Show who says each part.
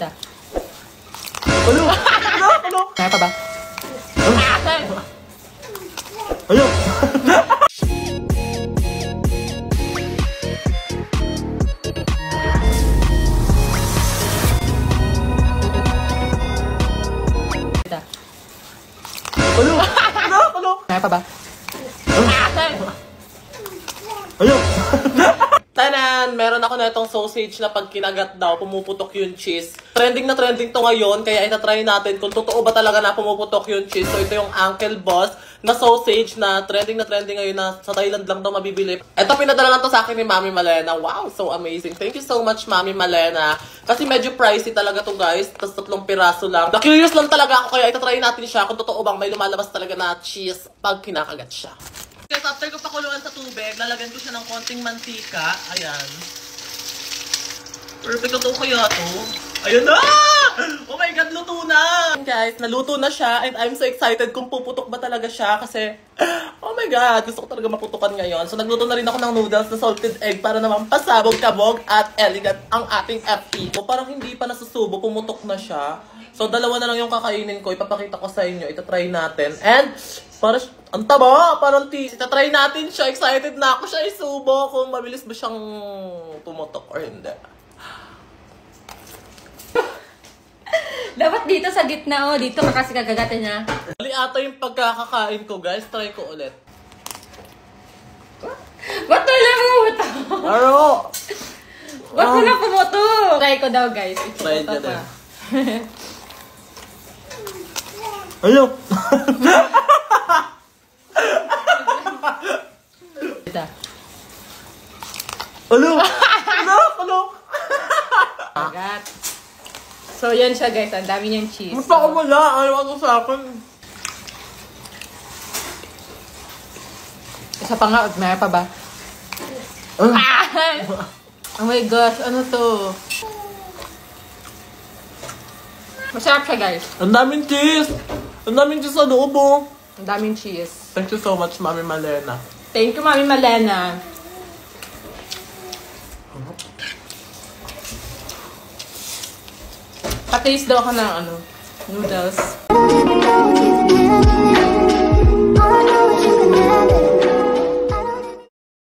Speaker 1: Ano? Ano?
Speaker 2: Kaya pa ba?
Speaker 1: Ano? Ano? Ano? Ano?
Speaker 2: Kaya pa ba?
Speaker 1: Ano?
Speaker 3: Tanan! Meron ako na itong sausage na pag kinagat daw, pumuputok yung cheese. Trending na trending to ngayon, kaya itatry natin kung totoo ba talaga na pumuputok yung cheese. So ito yung Uncle Boss na sausage na trending ngayon na sa Thailand lang daw mabibili. Ito pinadala lang to sa akin ni Mami Malena. Wow, so amazing. Thank you so much, Mami Malena. Kasi medyo pricey talaga to guys. Tapos 3 piraso lang. Na-curious lang talaga ako, kaya itatry natin siya kung totoo bang may lumalabas talaga na cheese pag kinakagat siya. Guys, after ko pakuluan sa tubig, lalagyan ko siya ng konting mantika. Ayan. Perfect na to kaya to. Ayun na! Oh my God, luto na! Guys, naluto na siya and I'm so excited kung puputok ba talaga siya kasi oh my God, gusto ko talaga maputukan ngayon. So nagluto na rin ako ng noodles na salted egg para naman pasabog-kabog at elegant ang ating FP ko. Parang hindi pa nasusubo, pumutok na siya. So dalawa na lang yung kakainin ko, ipapakita ko sa inyo, itatry natin. And para ang taba, parang tea. Itatry natin siya, excited na ako siya isubo kung mabilis ba siyang pumutok or hindi.
Speaker 4: Dapat dito sa gitna, oh. Dito ka kasi kagagatin niya.
Speaker 3: Mali ata yung pagkakakain ko, guys. Try ko ulit.
Speaker 4: Ba't wala pumuto?
Speaker 3: Pero,
Speaker 4: Ba't wala pumuto? Try ko daw, guys.
Speaker 3: try
Speaker 4: Ito
Speaker 3: ko din.
Speaker 1: Ano? Ano? Ano? Ano?
Speaker 4: Kagat. So, yan siya, guys. Ang dami niyang cheese.
Speaker 3: Basta ko wala. Ayaw ako sa akin.
Speaker 2: Isa pa nga, may pa ba? Oh my gosh, ano to? Masarap siya, guys.
Speaker 3: Ang daming cheese. Ang daming cheese sa loob, oh.
Speaker 2: Ang daming cheese.
Speaker 3: Thank you so much, Mami Malena.
Speaker 4: Thank you, Mami Malena.
Speaker 2: Pataste daw ako ng noodles.